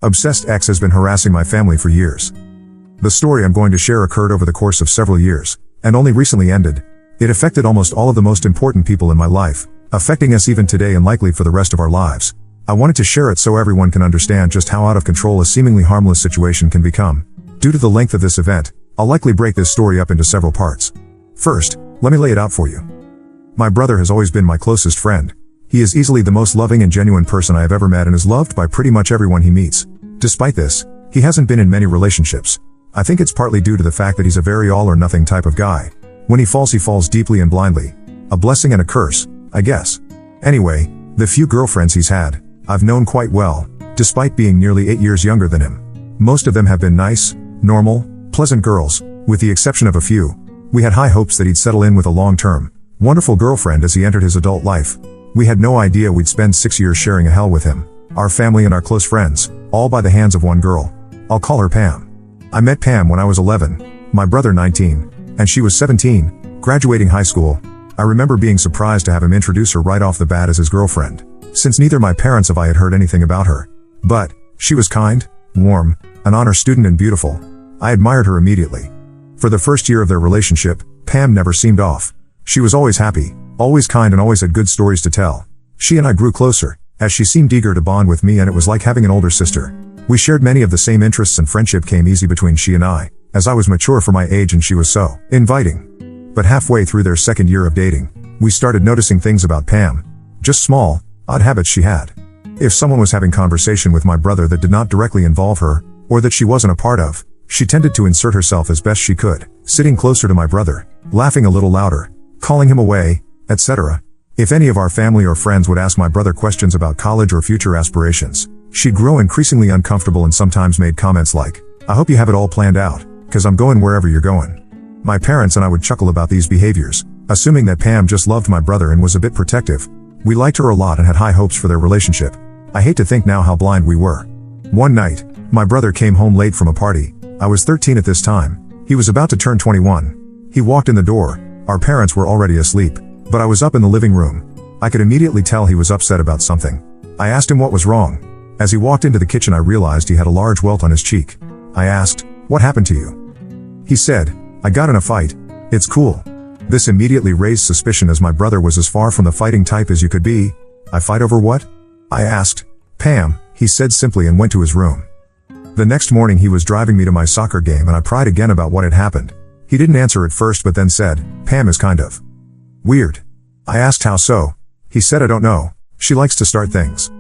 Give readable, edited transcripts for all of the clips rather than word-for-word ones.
Obsessed ex has been harassing my family for years. The story I'm going to share occurred over the course of several years, and only recently ended. It affected almost all of the most important people in my life, affecting us even today and likely for the rest of our lives. I wanted to share it so everyone can understand just how out of control a seemingly harmless situation can become. Due to the length of this event, I'll likely break this story up into several parts. First, let me lay it out for you. My brother has always been my closest friend. He is easily the most loving and genuine person I have ever met and is loved by pretty much everyone he meets. Despite this, he hasn't been in many relationships. I think it's partly due to the fact that he's a very all-or-nothing type of guy. When he falls deeply and blindly. A blessing and a curse, I guess. Anyway, the few girlfriends he's had, I've known quite well, despite being nearly 8 years younger than him. Most of them have been nice, normal, pleasant girls, with the exception of a few. We had high hopes that he'd settle in with a long-term, wonderful girlfriend as he entered his adult life. We had no idea we'd spend 6 years sharing a hell with him, our family and our close friends, all by the hands of one girl. I'll call her Pam. I met Pam when I was 11, my brother 19, and she was 17, graduating high school. I remember being surprised to have him introduce her right off the bat as his girlfriend, since neither my parents or I had heard anything about her. But, she was kind, warm, an honor student and beautiful. I admired her immediately. For the first year of their relationship, Pam never seemed off. She was always happy, always kind and always had good stories to tell. She and I grew closer, as she seemed eager to bond with me and it was like having an older sister. We shared many of the same interests and friendship came easy between she and I, as I was mature for my age and she was so inviting. But halfway through their second year of dating, we started noticing things about Pam. Just small, odd habits she had. If someone was having conversation with my brother that did not directly involve her, or that she wasn't a part of, she tended to insert herself as best she could, sitting closer to my brother, laughing a little louder, calling him away, etc. If any of our family or friends would ask my brother questions about college or future aspirations, she'd grow increasingly uncomfortable and sometimes made comments like, "I hope you have it all planned out, 'cause I'm going wherever you're going." My parents and I would chuckle about these behaviors, assuming that Pam just loved my brother and was a bit protective. We liked her a lot and had high hopes for their relationship. I hate to think now how blind we were. One night, my brother came home late from a party. I was 13 at this time. He was about to turn 21. He walked in the door. Our parents were already asleep, but I was up in the living room. I could immediately tell he was upset about something. I asked him what was wrong. As he walked into the kitchen I realized he had a large welt on his cheek. I asked, "What happened to you?" He said, "I got in a fight. It's cool." This immediately raised suspicion as my brother was as far from the fighting type as you could be. "I fight over what?" I asked. "Pam," he said simply and went to his room. The next morning he was driving me to my soccer game and I pried again about what had happened. He didn't answer at first but then said, "Pam is kind of weird." I asked how so. He said, "I don't know. She likes to start things."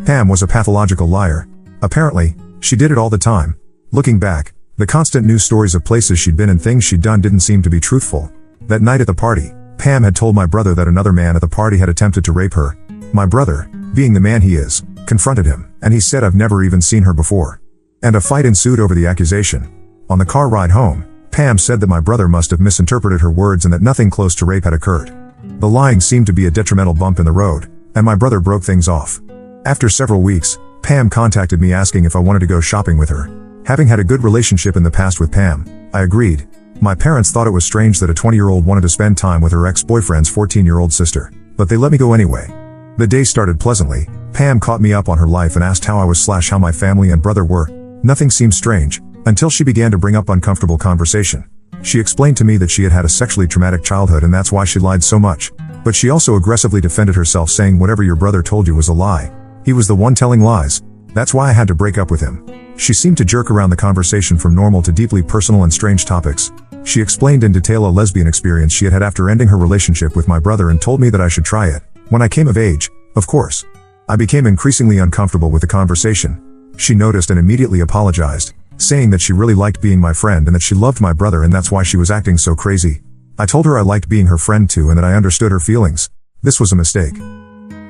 Pam was a pathological liar. Apparently, she did it all the time. Looking back, the constant news stories of places she'd been and things she'd done didn't seem to be truthful. That night at the party, Pam had told my brother that another man at the party had attempted to rape her. My brother, being the man he is, confronted him, and he said, "I've never even seen her before." And a fight ensued over the accusation. On the car ride home, Pam said that my brother must have misinterpreted her words and that nothing close to rape had occurred. The lying seemed to be a detrimental bump in the road, and my brother broke things off. After several weeks, Pam contacted me asking if I wanted to go shopping with her. Having had a good relationship in the past with Pam, I agreed. My parents thought it was strange that a 20-year-old wanted to spend time with her ex-boyfriend's 14-year-old sister, but they let me go anyway. The day started pleasantly. Pam caught me up on her life and asked how I was/how my family and brother were. Nothing seemed strange, until she began to bring up uncomfortable conversation. She explained to me that she had had a sexually traumatic childhood and that's why she lied so much. But she also aggressively defended herself saying whatever your brother told you was a lie. He was the one telling lies. That's why I had to break up with him. She seemed to jerk around the conversation from normal to deeply personal and strange topics. She explained in detail a lesbian experience she had had after ending her relationship with my brother and told me that I should try it. When I came of age, of course. I became increasingly uncomfortable with the conversation. She noticed and immediately apologized, saying that she really liked being my friend and that she loved my brother and that's why she was acting so crazy. I told her I liked being her friend too and that I understood her feelings. This was a mistake.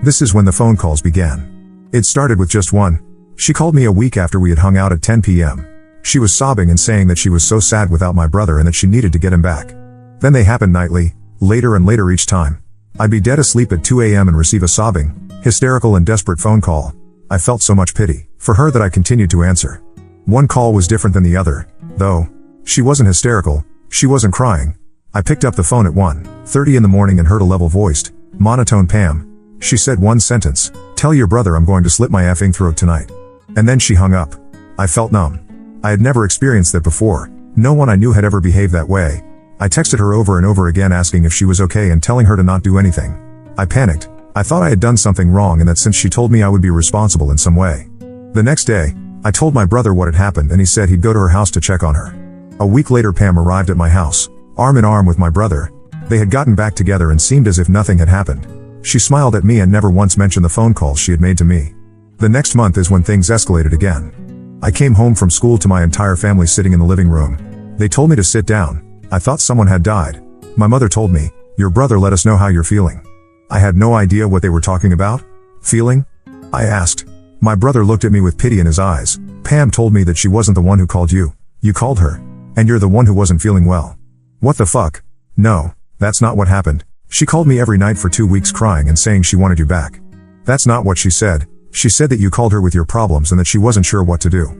This is when the phone calls began. It started with just one. She called me a week after we had hung out at 10 p.m. She was sobbing and saying that she was so sad without my brother and that she needed to get him back. Then they happened nightly, later and later each time. I'd be dead asleep at 2 a.m. and receive a sobbing, hysterical and desperate phone call. I felt so much pity for her that I continued to answer. One call was different than the other, though. She wasn't hysterical, she wasn't crying. I picked up the phone at 1:30 in the morning and heard a level-voiced, monotone Pam. She said one sentence, "Tell your brother I'm going to slit my effing throat tonight." And then she hung up. I felt numb. I had never experienced that before. No one I knew had ever behaved that way. I texted her over and over again asking if she was okay and telling her to not do anything. I panicked. I thought I had done something wrong and that since she told me I would be responsible in some way. The next day, I told my brother what had happened and he said he'd go to her house to check on her. A week later Pam arrived at my house, arm in arm with my brother. They had gotten back together and seemed as if nothing had happened. She smiled at me and never once mentioned the phone calls she had made to me. The next month is when things escalated again. I came home from school to my entire family sitting in the living room. They told me to sit down. I thought someone had died. My mother told me, "Your brother let us know how you're feeling." I had no idea what they were talking about. Feeling? I asked. My brother looked at me with pity in his eyes. "Pam told me that she wasn't the one who called you. You called her. And you're the one who wasn't feeling well." What the fuck? No, that's not what happened. She called me every night for 2 weeks crying and saying she wanted you back. That's not what she said. She said that you called her with your problems and that she wasn't sure what to do.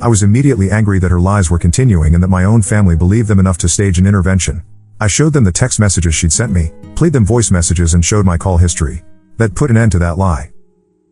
I was immediately angry that her lies were continuing and that my own family believed them enough to stage an intervention. I showed them the text messages she'd sent me, played them voice messages and showed my call history. That put an end to that lie.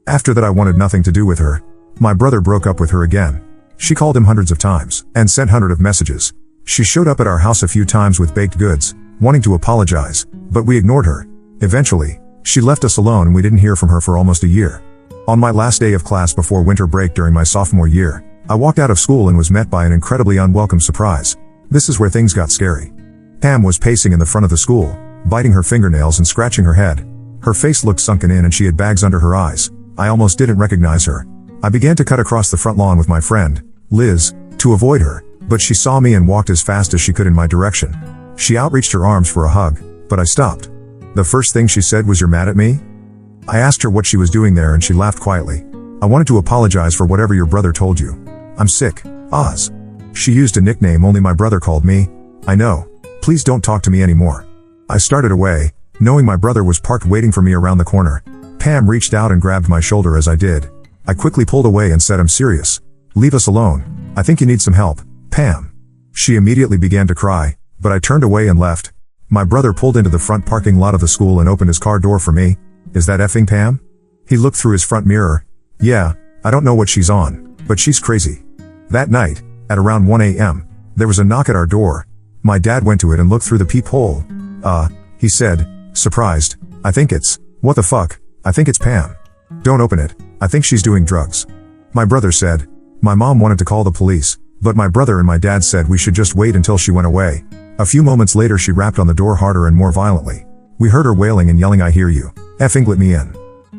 After that I wanted nothing to do with her. My brother broke up with her again. She called him hundreds of times, and sent hundreds of messages. She showed up at our house a few times with baked goods, wanting to apologize, but we ignored her. Eventually, she left us alone and we didn't hear from her for almost a year. On my last day of class before winter break during my sophomore year, I walked out of school and was met by an incredibly unwelcome surprise. This is where things got scary. Pam was pacing in the front of the school, biting her fingernails and scratching her head. Her face looked sunken in and she had bags under her eyes. I almost didn't recognize her. I began to cut across the front lawn with my friend, Liz, to avoid her, but she saw me and walked as fast as she could in my direction. She outreached her arms for a hug, but I stopped. The first thing she said was, "You're mad at me?" I asked her what she was doing there and she laughed quietly. "I wanted to apologize for whatever your brother told you. I'm sick, Oz." She used a nickname only my brother called me. "I know. Please don't talk to me anymore." I started away, knowing my brother was parked waiting for me around the corner. Pam reached out and grabbed my shoulder as I did. I quickly pulled away and said, "I'm serious. Leave us alone. I think you need some help, Pam." She immediately began to cry, but I turned away and left. My brother pulled into the front parking lot of the school and opened his car door for me. "Is that effing Pam?" He looked through his front mirror. "Yeah, I don't know what she's on, but she's crazy." That night, at around 1 a.m., there was a knock at our door. My dad went to it and looked through the peephole. He said, surprised, "What the fuck? I think it's Pam." "Don't open it. I think she's doing drugs." My brother said. My mom wanted to call the police, but my brother and my dad said we should just wait until she went away. A few moments later she rapped on the door harder and more violently. We heard her wailing and yelling, "I hear you. Effing let me in."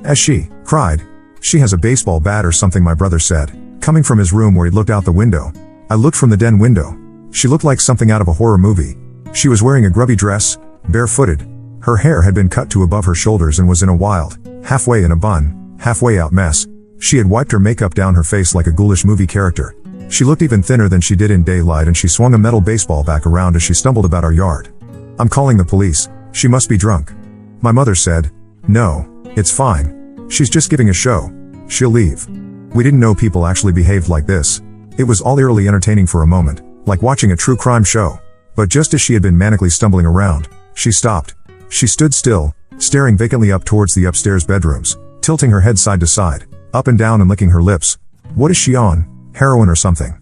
As she cried, "She has a baseball bat or something," my brother said, coming from his room where he looked out the window. I looked from the den window. She looked like something out of a horror movie. She was wearing a grubby dress, barefooted. Her hair had been cut to above her shoulders and was in a wild, halfway in a bun, halfway out mess. She had wiped her makeup down her face like a ghoulish movie character. She looked even thinner than she did in daylight and she swung a metal baseball bat around as she stumbled about our yard. "I'm calling the police. She must be drunk." My mother said, "No, it's fine. She's just giving a show. She'll leave." We didn't know people actually behaved like this. It was all eerily entertaining for a moment, like watching a true crime show. But just as she had been manically stumbling around, she stopped. She stood still, staring vacantly up towards the upstairs bedrooms, tilting her head side to side, up and down and licking her lips. "What is she on? Heroin or something?"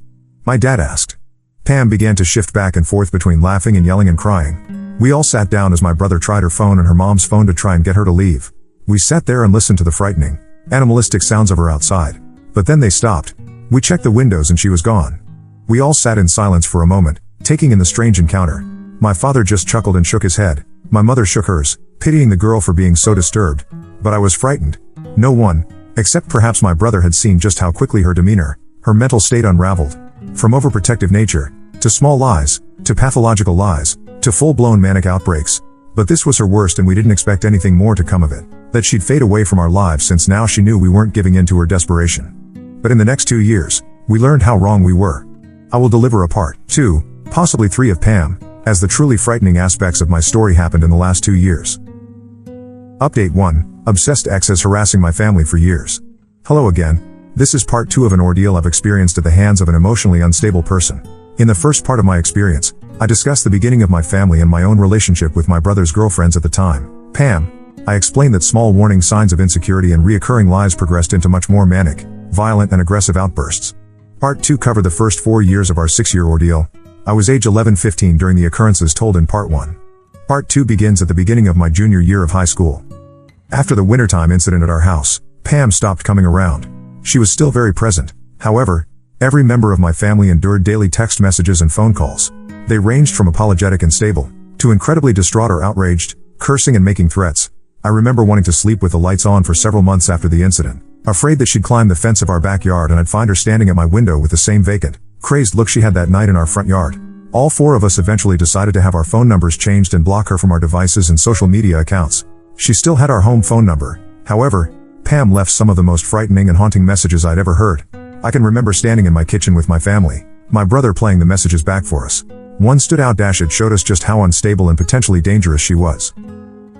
my dad asked. Pam began to shift back and forth between laughing and yelling and crying. We all sat down as my brother tried her phone and her mom's phone to try and get her to leave. We sat there and listened to the frightening, animalistic sounds of her outside. But then they stopped. We checked the windows and she was gone. We all sat in silence for a moment, taking in the strange encounter. My father just chuckled and shook his head. My mother shook hers, pitying the girl for being so disturbed. But I was frightened. No one, except perhaps my brother, had seen just how quickly her demeanor, her mental state unraveled. From overprotective nature, to small lies, to pathological lies, to full-blown manic outbreaks. But this was her worst and we didn't expect anything more to come of it. That she'd fade away from our lives since now she knew we weren't giving in to her desperation. But in the next 2 years, we learned how wrong we were. I will deliver a part 2, possibly 3 of Pam, as the truly frightening aspects of my story happened in the last 2 years. Update 1. Obsessed ex has harassing my family for years. Hello again. This is part 2 of an ordeal I've experienced at the hands of an emotionally unstable person. In the first part of my experience, I discussed the beginning of my family and my own relationship with my brother's girlfriends at the time, Pam. I explained that small warning signs of insecurity and reoccurring lies progressed into much more manic, violent and aggressive outbursts. Part 2 covered the first 4 years of our 6-year ordeal. I was age 11-15 during the occurrences told in Part 1. Part 2 begins at the beginning of my junior year of high school. After the wintertime incident at our house, Pam stopped coming around. She was still very present. However, every member of my family endured daily text messages and phone calls. They ranged from apologetic and stable, to incredibly distraught or outraged, cursing and making threats. I remember wanting to sleep with the lights on for several months after the incident, afraid that she'd climb the fence of our backyard and I'd find her standing at my window with the same vacant, crazed look she had that night in our front yard. All 4 of us eventually decided to have our phone numbers changed and block her from our devices and social media accounts. She still had our home phone number. However, Pam left some of the most frightening and haunting messages I'd ever heard. I can remember standing in my kitchen with my family, my brother playing the messages back for us. One stood out. It showed us just how unstable and potentially dangerous she was.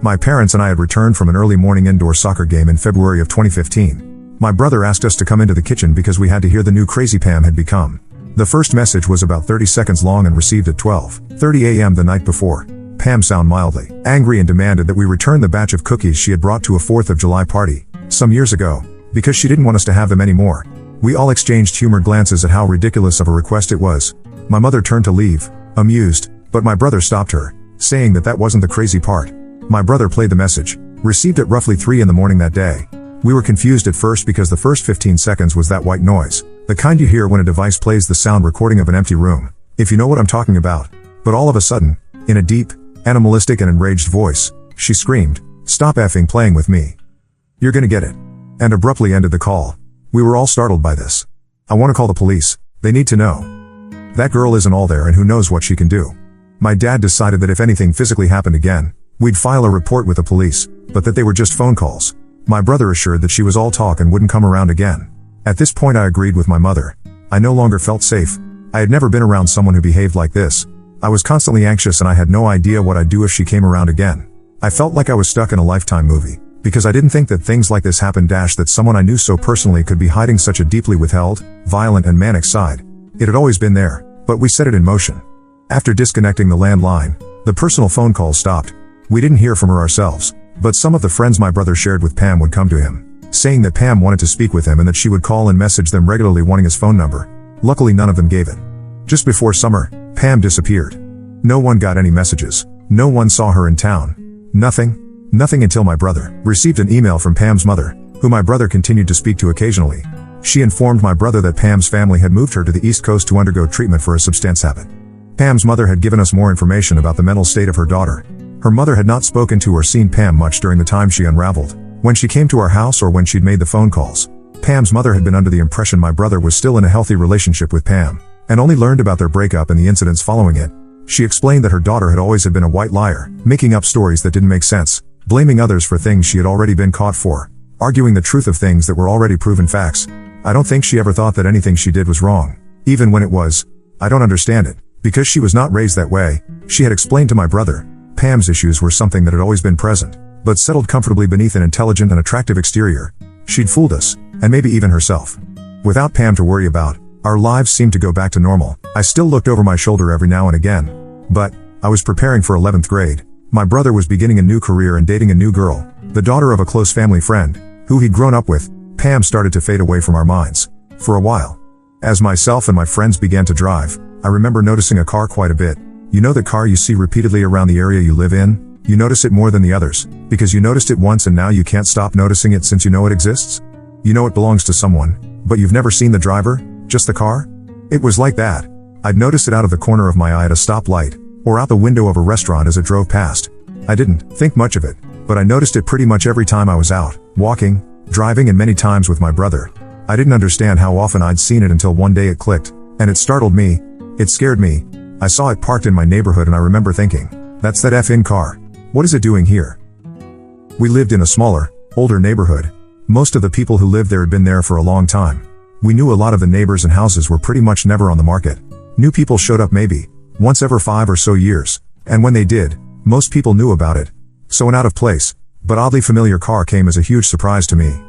My parents and I had returned from an early morning indoor soccer game in February of 2015. My brother asked us to come into the kitchen because we had to hear the new crazy Pam had become. The first message was about 30 seconds long and received at 12:30 a.m. the night before. Pam sounded mildly angry and demanded that we return the batch of cookies she had brought to a 4th of July party some years ago, because she didn't want us to have them anymore. We all exchanged humored glances at how ridiculous of a request it was. My mother turned to leave, amused, but my brother stopped her, saying that wasn't the crazy part. My brother played the message, received at roughly 3 in the morning that day. We were confused at first because the first 15 seconds was that white noise, the kind you hear when a device plays the sound recording of an empty room, if you know what I'm talking about. But all of a sudden, in a deep, animalistic and enraged voice, she screamed, "Stop effing playing with me. You're gonna get it," and abruptly ended the call. We were all startled by this. "I want to call the police. They need to know. That girl isn't all there and who knows what she can do." My dad decided that if anything physically happened again, we'd file a report with the police, but that they were just phone calls. My brother assured that she was all talk and wouldn't come around again. At this point I agreed with my mother. I no longer felt safe. I had never been around someone who behaved like this. I was constantly anxious and I had no idea what I'd do if she came around again. I felt like I was stuck in a Lifetime movie, because I didn't think that things like this happened. That someone I knew so personally could be hiding such a deeply withheld, violent and manic side. It had always been there, but we set it in motion. After disconnecting the landline, the personal phone calls stopped. We didn't hear from her ourselves, but some of the friends my brother shared with Pam would come to him, saying that Pam wanted to speak with him and that she would call and message them regularly wanting his phone number. Luckily none of them gave it. Just before summer, Pam disappeared. No one got any messages. No one saw her in town. Nothing until my brother received an email from Pam's mother, who my brother continued to speak to occasionally. She informed my brother that Pam's family had moved her to the East Coast to undergo treatment for a substance habit. Pam's mother had given us more information about the mental state of her daughter. Her mother had not spoken to or seen Pam much during the time she unraveled, when she came to our house or when she'd made the phone calls. Pam's mother had been under the impression my brother was still in a healthy relationship with Pam, and only learned about their breakup and the incidents following it. She explained that her daughter had always been a white liar, making up stories that didn't make sense, blaming others for things she had already been caught for, arguing the truth of things that were already proven facts. I don't think she ever thought that anything she did was wrong, even when it was. I don't understand it, because she was not raised that way. She had explained to my brother, Pam's issues were something that had always been present, but settled comfortably beneath an intelligent and attractive exterior. She'd fooled us, and maybe even herself. Without Pam to worry about, our lives seemed to go back to normal. I still looked over my shoulder every now and again. But I was preparing for 11th grade. My brother was beginning a new career and dating a new girl, the daughter of a close family friend, who he'd grown up with. Pam started to fade away from our minds. For a while. As myself and my friends began to drive, I remember noticing a car quite a bit. You know the car you see repeatedly around the area you live in? You notice it more than the others, because you noticed it once and now you can't stop noticing it since you know it exists? You know it belongs to someone, but you've never seen the driver, just the car? It was like that. I'd noticed it out of the corner of my eye at a stoplight, or out the window of a restaurant as it drove past. I didn't think much of it, but I noticed it pretty much every time I was out, walking, driving, and many times with my brother. I didn't understand how often I'd seen it until one day it clicked, and it startled me. It scared me. I saw it parked in my neighborhood and I remember thinking, that's that effing car. What is it doing here? We lived in a smaller, older neighborhood. Most of the people who lived there had been there for a long time. We knew a lot of the neighbors and houses were pretty much never on the market. New people showed up maybe once every 5 or so years, and when they did, most people knew about it. So an out of place, but oddly familiar car came as a huge surprise to me.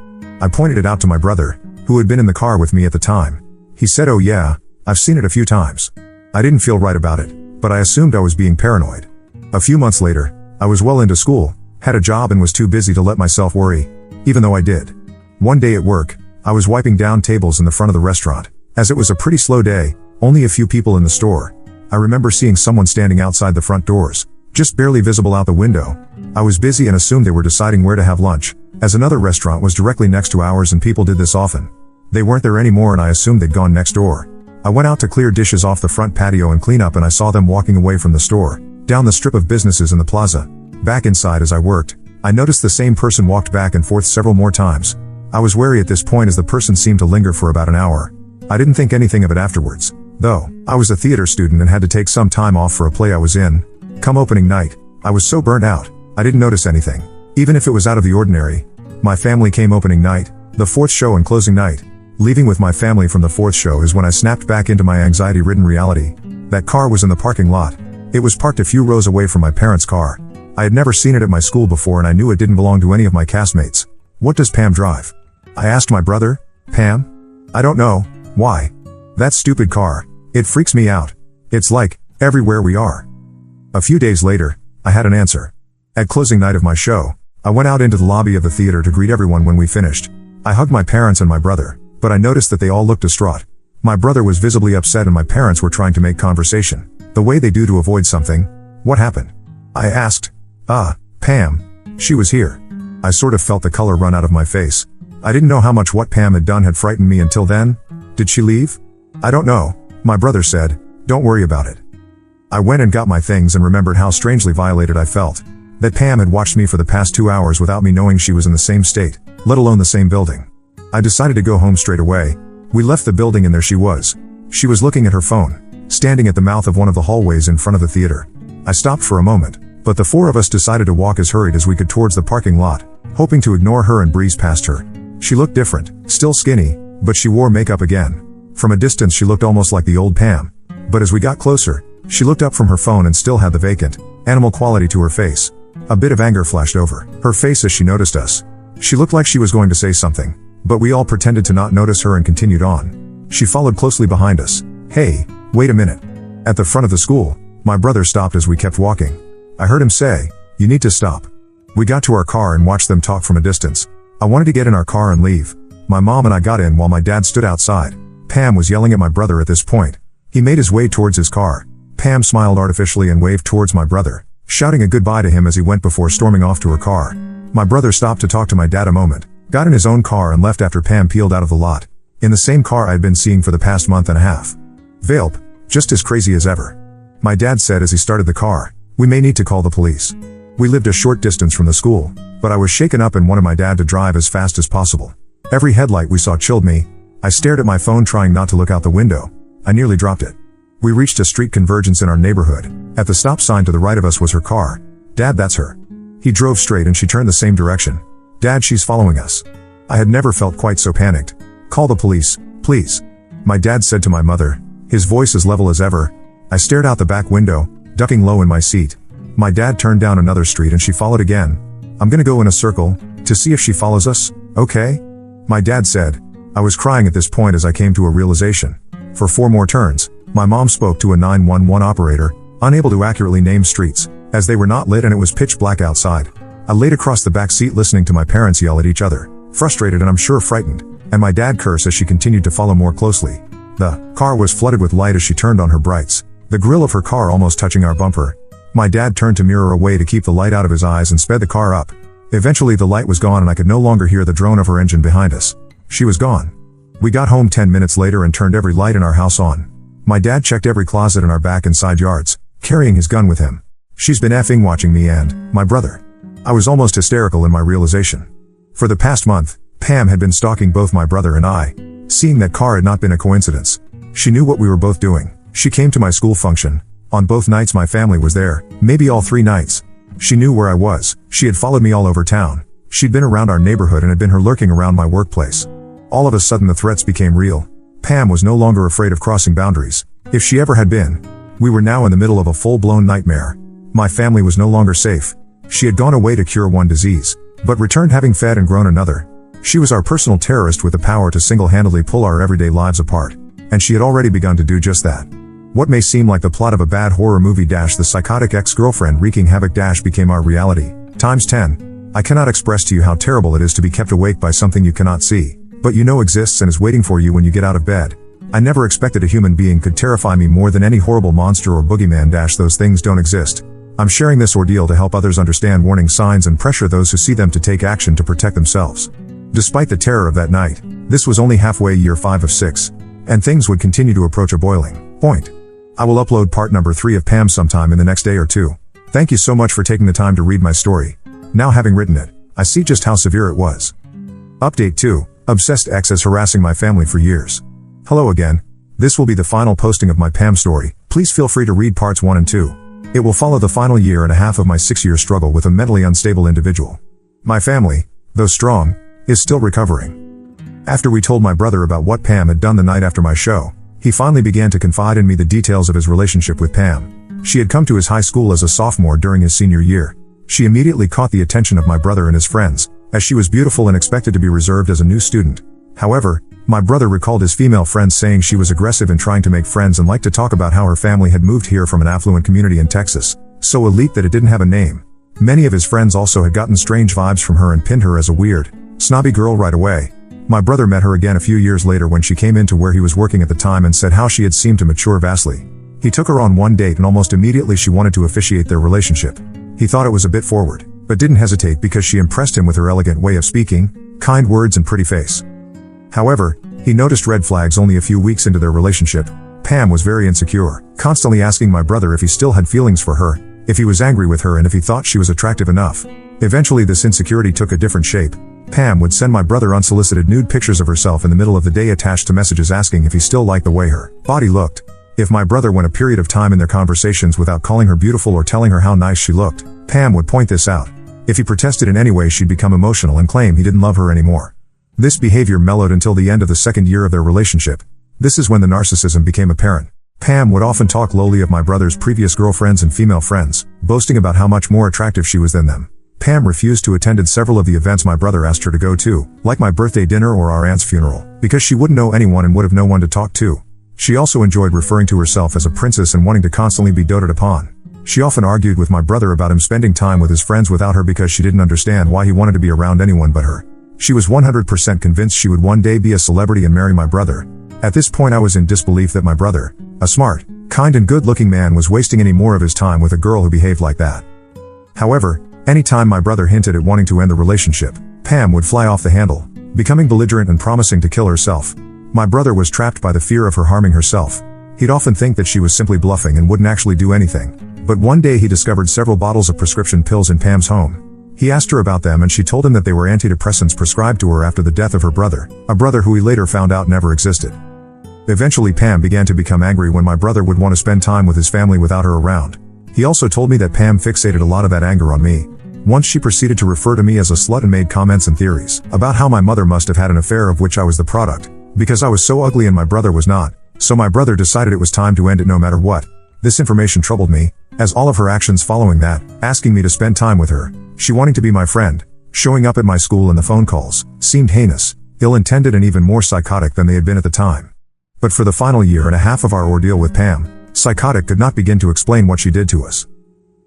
I pointed it out to my brother, who had been in the car with me at the time. He said, "Oh yeah, I've seen it a few times." I didn't feel right about it, but I assumed I was being paranoid. A few months later, I was well into school, had a job and was too busy to let myself worry, even though I did. One day at work, I was wiping down tables in the front of the restaurant. As it was a pretty slow day, only a few people in the store. I remember seeing someone standing outside the front doors, just barely visible out the window. I was busy and assumed they were deciding where to have lunch, as another restaurant was directly next to ours and people did this often. They weren't there anymore and I assumed they'd gone next door. I went out to clear dishes off the front patio and clean up, and I saw them walking away from the store, down the strip of businesses in the plaza. Back inside as I worked, I noticed the same person walked back and forth several more times. I was wary at this point as the person seemed to linger for about an hour. I didn't think anything of it afterwards, though. I was a theater student and had to take some time off for a play I was in. Come opening night, I was so burnt out, I didn't notice anything, even if it was out of the ordinary. My family came opening night, the fourth show and closing night. Leaving with my family from the fourth show is when I snapped back into my anxiety-ridden reality. That car was in the parking lot. It was parked a few rows away from my parents' car. I had never seen it at my school before and I knew it didn't belong to any of my castmates. What does Pam drive? I asked my brother. Pam? I don't know. Why? That stupid car. It freaks me out. It's like, everywhere we are. A few days later, I had an answer. At closing night of my show, I went out into the lobby of the theater to greet everyone when we finished. I hugged my parents and my brother, but I noticed that they all looked distraught. My brother was visibly upset and my parents were trying to make conversation, the way they do to avoid something. What happened? I asked. Pam. She was here. I sort of felt the color run out of my face. I didn't know how much what Pam had done had frightened me until then. Did she leave? I don't know. My brother said, don't worry about it. I went and got my things and remembered how strangely violated I felt. That Pam had watched me for the past 2 hours without me knowing she was in the same state, let alone the same building. I decided to go home straight away. We left the building and there she was. She was looking at her phone, standing at the mouth of one of the hallways in front of the theater. I stopped for a moment, but the four of us decided to walk as hurried as we could towards the parking lot, hoping to ignore her and breeze past her. She looked different, still skinny, but she wore makeup again. From a distance she looked almost like the old Pam. But as we got closer, she looked up from her phone and still had the vacant, animal quality to her face. A bit of anger flashed over her face as she noticed us. She looked like she was going to say something, but we all pretended to not notice her and continued on. She followed closely behind us. Hey, wait a minute. At the front of the school, my brother stopped as we kept walking. I heard him say, you need to stop. We got to our car and watched them talk from a distance. I wanted to get in our car and leave. My mom and I got in while my dad stood outside. Pam was yelling at my brother at this point. He made his way towards his car. Pam smiled artificially and waved towards my brother, shouting a goodbye to him as he went before storming off to her car. My brother stopped to talk to my dad a moment, got in his own car and left after Pam peeled out of the lot, in the same car I'd been seeing for the past month and a half. Velp, just as crazy as ever. My dad said as he started the car, we may need to call the police. We lived a short distance from the school, but I was shaken up and wanted my dad to drive as fast as possible. Every headlight we saw chilled me. I stared at my phone trying not to look out the window. I nearly dropped it. We reached a street convergence in our neighborhood. At the stop sign to the right of us was her car. Dad, that's her. He drove straight and she turned the same direction. Dad, she's following us. I had never felt quite so panicked. Call the police, please. My dad said to my mother, his voice as level as ever. I stared out the back window, ducking low in my seat. My dad turned down another street and she followed again. I'm gonna go in a circle, to see if she follows us, okay? My dad said. I was crying at this point as I came to a realization. For 4 more turns, my mom spoke to a 911 operator, unable to accurately name streets, as they were not lit and it was pitch black outside. I laid across the back seat listening to my parents yell at each other, frustrated and I'm sure frightened, and my dad curse as she continued to follow more closely. The car was flooded with light as she turned on her brights, the grill of her car almost touching our bumper. My dad turned to mirror away to keep the light out of his eyes and sped the car up. Eventually the light was gone and I could no longer hear the drone of her engine behind us. She was gone. We got home 10 minutes later and turned every light in our house on. My dad checked every closet in our back and side yards, carrying his gun with him. She's been effing watching me and my brother. I was almost hysterical in my realization. For the past month, Pam had been stalking both my brother and I. Seeing that car had not been a coincidence. She knew what we were both doing. She came to my school function. On both nights my family was there, maybe all 3 nights. She knew where I was. She had followed me all over town. She'd been around our neighborhood and had been lurking around my workplace. All of a sudden the threats became real. Pam was no longer afraid of crossing boundaries. If she ever had been. We were now in the middle of a full-blown nightmare. My family was no longer safe. She had gone away to cure one disease, but returned having fed and grown another. She was our personal terrorist with the power to single-handedly pull our everyday lives apart. And she had already begun to do just that. What may seem like the plot of a bad horror movie - the psychotic ex-girlfriend wreaking havoc - became our reality, times 10. I cannot express to you how terrible it is to be kept awake by something you cannot see, but you know exists and is waiting for you when you get out of bed. I never expected a human being could terrify me more than any horrible monster or boogeyman. Those things don't exist. I'm sharing this ordeal to help others understand warning signs and pressure those who see them to take action to protect themselves. Despite the terror of that night, this was only halfway year 5 of 6, and things would continue to approach a boiling point. I will upload part number 3 of Pam sometime in the next day or two. Thank you so much for taking the time to read my story. Now having written it, I see just how severe it was. Update 2. Obsessed ex has harassing my family for years. Hello again. This will be the final posting of my Pam story. Please feel free to read parts 1 and 2. It will follow the final year and a half of my 6-year struggle with a mentally unstable individual. My family, though strong, is still recovering. After we told my brother about what Pam had done the night after my show, he finally began to confide in me the details of his relationship with Pam. She had come to his high school as a sophomore during his senior year. She immediately caught the attention of my brother and his friends, as she was beautiful and expected to be reserved as a new student. However, my brother recalled his female friends saying she was aggressive in trying to make friends and liked to talk about how her family had moved here from an affluent community in Texas, so elite that it didn't have a name. Many of his friends also had gotten strange vibes from her and pinned her as a weird, snobby girl right away. My brother met her again a few years later when she came into where he was working at the time and said how she had seemed to mature vastly. He took her on one date and almost immediately she wanted to officiate their relationship. He thought it was a bit forward, but didn't hesitate because she impressed him with her elegant way of speaking, kind words and pretty face. However, he noticed red flags only a few weeks into their relationship. Pam was very insecure, constantly asking my brother if he still had feelings for her, if he was angry with her and if he thought she was attractive enough. Eventually this insecurity took a different shape. Pam would send my brother unsolicited nude pictures of herself in the middle of the day attached to messages asking if he still liked the way her body looked. If my brother went a period of time in their conversations without calling her beautiful or telling her how nice she looked, Pam would point this out. If he protested in any way she'd become emotional and claim he didn't love her anymore. This behavior mellowed until the end of the second year of their relationship. This is when the narcissism became apparent. Pam would often talk lowly of my brother's previous girlfriends and female friends, boasting about how much more attractive she was than them. Pam refused to attend several of the events my brother asked her to go to, like my birthday dinner or our aunt's funeral, because she wouldn't know anyone and would have no one to talk to. She also enjoyed referring to herself as a princess and wanting to constantly be doted upon. She often argued with my brother about him spending time with his friends without her because she didn't understand why he wanted to be around anyone but her. She was 100% convinced she would one day be a celebrity and marry my brother. At this point I was in disbelief that my brother, a smart, kind and good-looking man, was wasting any more of his time with a girl who behaved like that. However, anytime my brother hinted at wanting to end the relationship, Pam would fly off the handle, becoming belligerent and promising to kill herself. My brother was trapped by the fear of her harming herself. He'd often think that she was simply bluffing and wouldn't actually do anything. But one day he discovered several bottles of prescription pills in Pam's home. He asked her about them and she told him that they were antidepressants prescribed to her after the death of her brother, a brother who he later found out never existed. Eventually Pam began to become angry when my brother would want to spend time with his family without her around. He also told me that Pam fixated a lot of that anger on me. Once she proceeded to refer to me as a slut and made comments and theories about how my mother must have had an affair of which I was the product, because I was so ugly and my brother was not. So my brother decided it was time to end it no matter what. This information troubled me, as all of her actions following that, asking me to spend time with her, she wanting to be my friend, showing up at my school and the phone calls, seemed heinous, ill-intended and even more psychotic than they had been at the time. But for the final year and a half of our ordeal with Pam, psychotic could not begin to explain what she did to us.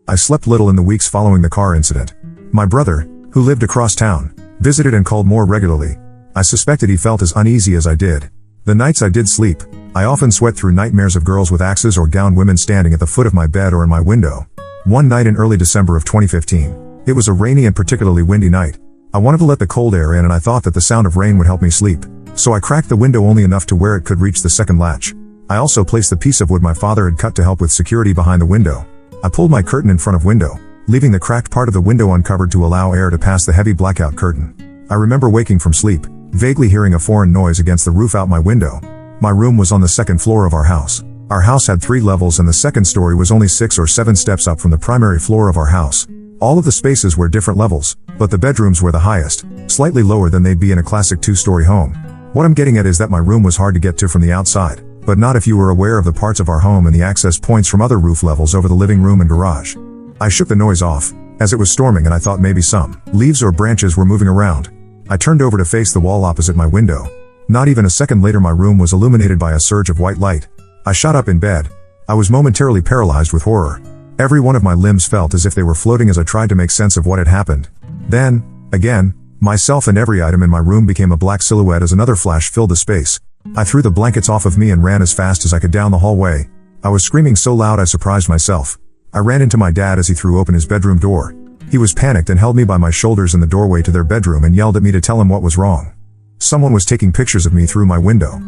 I slept little in the weeks following the car incident. My brother, who lived across town, visited and called more regularly. I suspected he felt as uneasy as I did. The nights I did sleep, I often sweat through nightmares of girls with axes or gowned women standing at the foot of my bed or in my window. One night in early December of 2015, it was a rainy and particularly windy night. I wanted to let the cold air in and I thought that the sound of rain would help me sleep. So I cracked the window only enough to where it could reach the second latch. I also placed the piece of wood my father had cut to help with security behind the window. I pulled my curtain in front of window, leaving the cracked part of the window uncovered to allow air to pass the heavy blackout curtain. I remember waking from sleep, vaguely hearing a foreign noise against the roof out my window. My room was on the second floor of our house. Our house had 3 levels and the second story was only 6 or 7 steps up from the primary floor of our house. All of the spaces were different levels, but the bedrooms were the highest, slightly lower than they'd be in a classic 2-story home. What I'm getting at is that my room was hard to get to from the outside, but not if you were aware of the parts of our home and the access points from other roof levels over the living room and garage. I shook the noise off, as it was storming and I thought maybe some leaves or branches were moving around. I turned over to face the wall opposite my window. Not even a second later my room was illuminated by a surge of white light. I shot up in bed. I was momentarily paralyzed with horror. Every one of my limbs felt as if they were floating as I tried to make sense of what had happened. Then, again, Myself and every item in my room became a black silhouette as another flash filled the space. I threw the blankets off of me and ran as fast as I could down the hallway. I was screaming so loud I surprised myself. I ran into my dad as he threw open his bedroom door. He was panicked and held me by my shoulders in the doorway to their bedroom and yelled at me to tell him what was wrong. Someone was taking pictures of me through my window.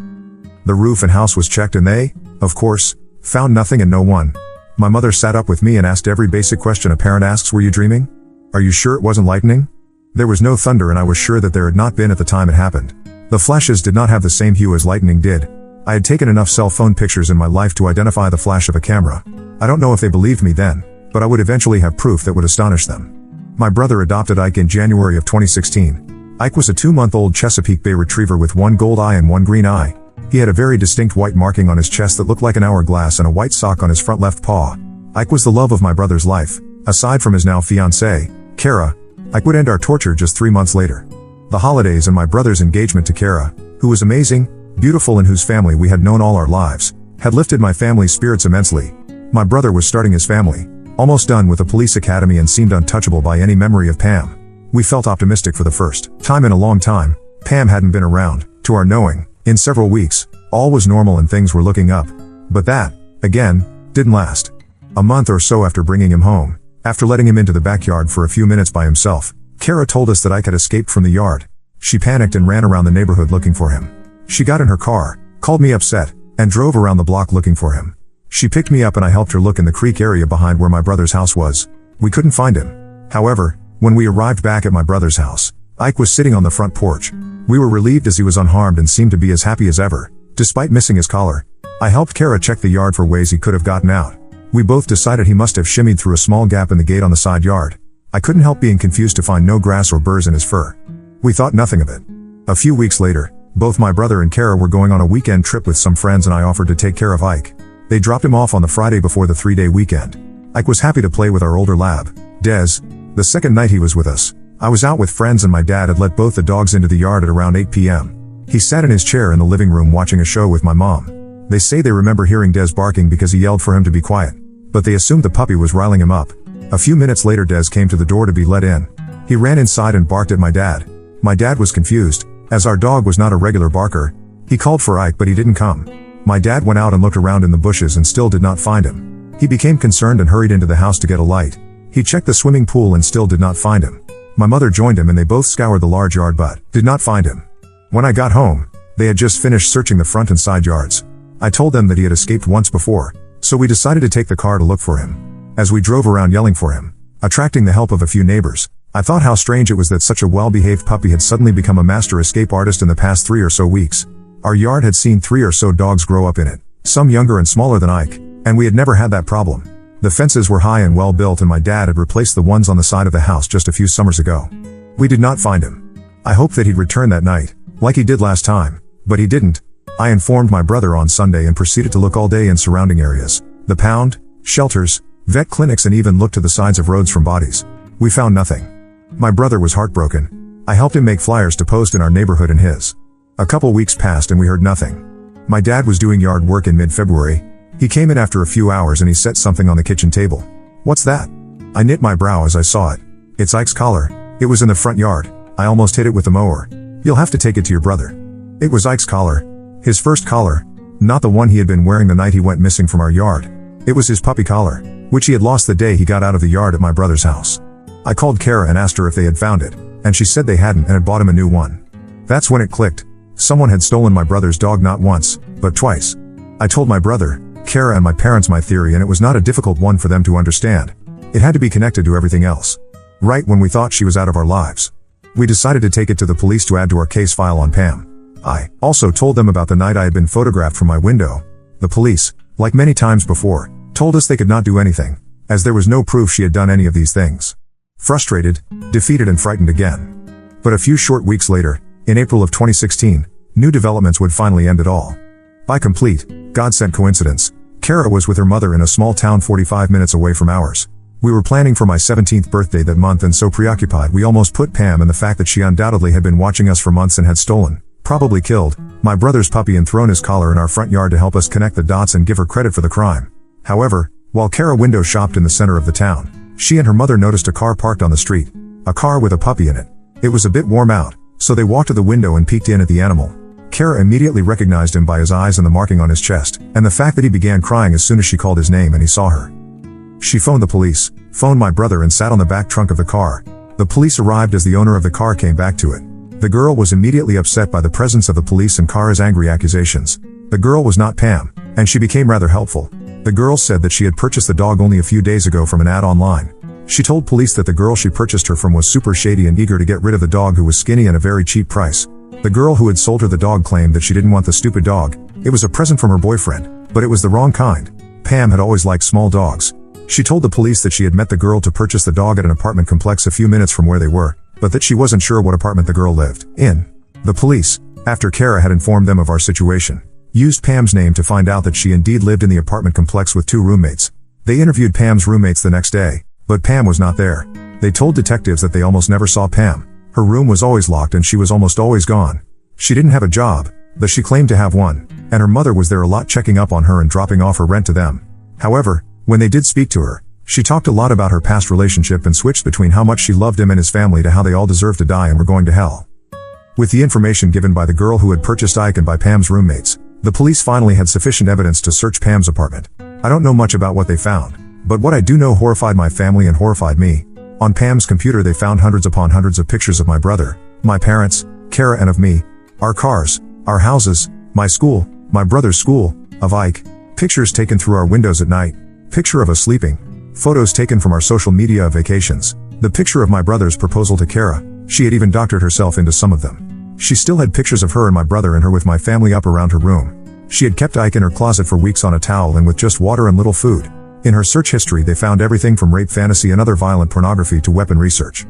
The roof and house was checked and they, of course, found nothing and no one. My mother sat up with me and asked every basic question a parent asks: were you dreaming? Are you sure it wasn't lightning? There was no thunder and I was sure that there had not been at the time it happened. The flashes did not have the same hue as lightning did. I had taken enough cell phone pictures in my life to identify the flash of a camera. I don't know if they believed me then, but I would eventually have proof that would astonish them. My brother adopted Ike in January of 2016. Ike was a 2-month-old Chesapeake Bay Retriever with one gold eye and one green eye. He had a very distinct white marking on his chest that looked like an hourglass and a white sock on his front left paw. Ike was the love of my brother's life. Aside from his now fiancée, Kara, Ike would end our torture just 3 months later. The holidays and my brother's engagement to Kara, who was amazing, beautiful and whose family we had known all our lives, had lifted my family's spirits immensely. My brother was starting his family, almost done with the police academy and seemed untouchable by any memory of Pam. We felt optimistic for the first time in a long time. Pam hadn't been around, to our knowing, in several weeks. All was normal and things were looking up. But that, again, didn't last. A month or so after bringing him home, after letting him into the backyard for a few minutes by himself, Kara told us that Ike had escaped from the yard. She panicked and ran around the neighborhood looking for him. She got in her car, called me upset, and drove around the block looking for him. She picked me up and I helped her look in the creek area behind where my brother's house was. We couldn't find him. However, when we arrived back at my brother's house, Ike was sitting on the front porch. We were relieved as he was unharmed and seemed to be as happy as ever, despite missing his collar. I helped Kara check the yard for ways he could have gotten out. We both decided he must have shimmied through a small gap in the gate on the side yard. I couldn't help being confused to find no grass or burrs in his fur. We thought nothing of it. A few weeks later, both my brother and Kara were going on a weekend trip with some friends and I offered to take care of Ike. They dropped him off on the Friday before the 3-day weekend. Ike was happy to play with our older lab, Des. The second night he was with us, I was out with friends and my dad had let both the dogs into the yard at around 8 p.m. He sat in his chair in the living room watching a show with my mom. They say they remember hearing Des barking because he yelled for him to be quiet, but they assumed the puppy was riling him up. A few minutes later Des came to the door to be let in. He ran inside and barked at my dad. My dad was confused, as our dog was not a regular barker. He called for Ike but he didn't come. My dad went out and looked around in the bushes and still did not find him. He became concerned and hurried into the house to get a light. He checked the swimming pool and still did not find him. My mother joined him and they both scoured the large yard but did not find him. When I got home, they had just finished searching the front and side yards. I told them that he had escaped once before, so we decided to take the car to look for him. As we drove around yelling for him, attracting the help of a few neighbors, I thought how strange it was that such a well-behaved puppy had suddenly become a master escape artist in the past 3 or so weeks. Our yard had seen 3 or so dogs grow up in it, some younger and smaller than Ike, and we had never had that problem. The fences were high and well built and my dad had replaced the ones on the side of the house just a few summers ago. We did not find him. I hoped that he'd return that night, like he did last time, but he didn't. I informed my brother on Sunday and proceeded to look all day in surrounding areas, the pound, shelters, vet clinics and even looked to the sides of roads from bodies. We found nothing. My brother was heartbroken. I helped him make flyers to post in our neighborhood and his. A couple weeks passed and we heard nothing. My dad was doing yard work in mid-February. He came in after a few hours and he set something on the kitchen table. "What's that?" I knit my brow as I saw it. "It's Ike's collar. It was in the front yard. I almost hit it with the mower. You'll have to take it to your brother." It was Ike's collar. His first collar. Not the one he had been wearing the night he went missing from our yard. It was his puppy collar, which he had lost the day he got out of the yard at my brother's house. I called Kara and asked her if they had found it, and she said they hadn't and had bought him a new one. That's when it clicked. Someone had stolen my brother's dog not once, but twice. I told my brother, Kara and my parents my theory and it was not a difficult one for them to understand. It had to be connected to everything else. Right when we thought she was out of our lives, we decided to take it to the police to add to our case file on Pam. I also told them about the night I had been photographed from my window. The police, like many times before, told us they could not do anything, as there was no proof she had done any of these things. Frustrated, defeated and frightened again. But a few short weeks later, in April of 2016, new developments would finally end it all. By complete, God-sent coincidence, Kara was with her mother in a small town 45 minutes away from ours. We were planning for my 17th birthday that month and so preoccupied we almost put Pam and the fact that she undoubtedly had been watching us for months and had stolen, probably killed, my brother's puppy and thrown his collar in our front yard to help us connect the dots and give her credit for the crime. However, while Kara window shopped in the center of the town, she and her mother noticed a car parked on the street. A car with a puppy in it. It was a bit warm out, so they walked to the window and peeked in at the animal. Kara immediately recognized him by his eyes and the marking on his chest, and the fact that he began crying as soon as she called his name and he saw her. She phoned the police, phoned my brother and sat on the back trunk of the car. The police arrived as the owner of the car came back to it. The girl was immediately upset by the presence of the police and Kara's angry accusations. The girl was not Pam, and she became rather helpful. The girl said that she had purchased the dog only a few days ago from an ad online. She told police that the girl she purchased her from was super shady and eager to get rid of the dog who was skinny and a very cheap price. The girl who had sold her the dog claimed that she didn't want the stupid dog. It was a present from her boyfriend, but it was the wrong kind. Pam had always liked small dogs. She told the police that she had met the girl to purchase the dog at an apartment complex a few minutes from where they were, but that she wasn't sure what apartment the girl lived in. The police, after Kara had informed them of our situation, used Pam's name to find out that she indeed lived in the apartment complex with 2 roommates. They interviewed Pam's roommates the next day, but Pam was not there. They told detectives that they almost never saw Pam. Her room was always locked and she was almost always gone. She didn't have a job, though she claimed to have one, and her mother was there a lot checking up on her and dropping off her rent to them. However, when they did speak to her, she talked a lot about her past relationship and switched between how much she loved him and his family to how they all deserved to die and were going to hell. With the information given by the girl who had purchased Ike and by Pam's roommates, the police finally had sufficient evidence to search Pam's apartment. I don't know much about what they found, but what I do know horrified my family and horrified me. On Pam's computer they found hundreds upon hundreds of pictures of my brother, my parents, Kara and of me, our cars, our houses, my school, my brother's school, of Ike, pictures taken through our windows at night, picture of us sleeping, photos taken from our social media of vacations, the picture of my brother's proposal to Kara. She had even doctored herself into some of them. She still had pictures of her and my brother and her with my family up around her room. She had kept Ike in her closet for weeks on a towel and with just water and little food. In her search history they found everything from rape fantasy and other violent pornography to weapon research.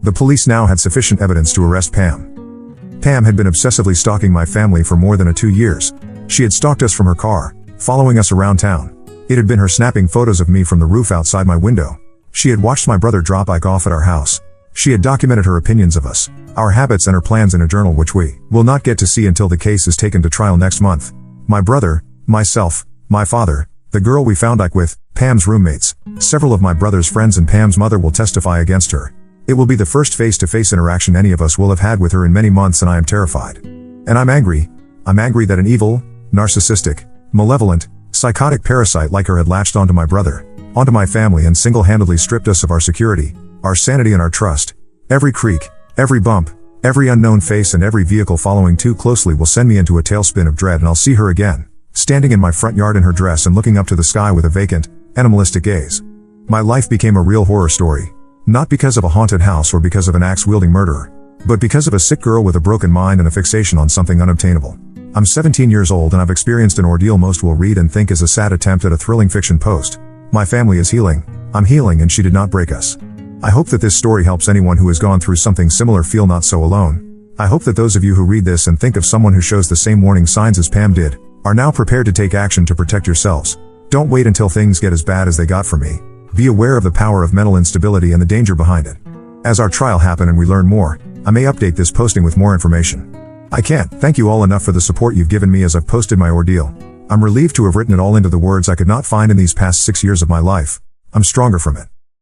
The police now had sufficient evidence to arrest Pam. Pam had been obsessively stalking my family for more than 2 years. She had stalked us from her car, following us around town. It had been her snapping photos of me from the roof outside my window. She had watched my brother drop Ike off at our house. She had documented her opinions of us, our habits and her plans in a journal which we will not get to see until the case is taken to trial next month. My brother, myself, my father, the girl we found Ike with, Pam's roommates, several of my brother's friends and Pam's mother will testify against her. It will be the first face-to-face interaction any of us will have had with her in many months and I am terrified. And I'm angry. I'm angry that an evil, narcissistic, malevolent, psychotic parasite like her had latched onto my brother, onto my family and single-handedly stripped us of our security, our sanity and our trust. Every creak, every bump, every unknown face and every vehicle following too closely will send me into a tailspin of dread and I'll see her again, standing in my front yard in her dress and looking up to the sky with a vacant, animalistic gaze. My life became a real horror story. Not because of a haunted house or because of an axe-wielding murderer, but because of a sick girl with a broken mind and a fixation on something unobtainable. I'm 17 years old and I've experienced an ordeal most will read and think is a sad attempt at a thrilling fiction post. My family is healing. I'm healing and she did not break us. I hope that this story helps anyone who has gone through something similar feel not so alone. I hope that those of you who read this and think of someone who shows the same warning signs as Pam did, are now prepared to take action to protect yourselves. Don't wait until things get as bad as they got for me. Be aware of the power of mental instability and the danger behind it. As our trial happens and we learn more, I may update this posting with more information. I can't thank you all enough for the support you've given me as I've posted my ordeal. I'm relieved to have written it all into the words I could not find in these past 6 years of my life. I'm stronger from it.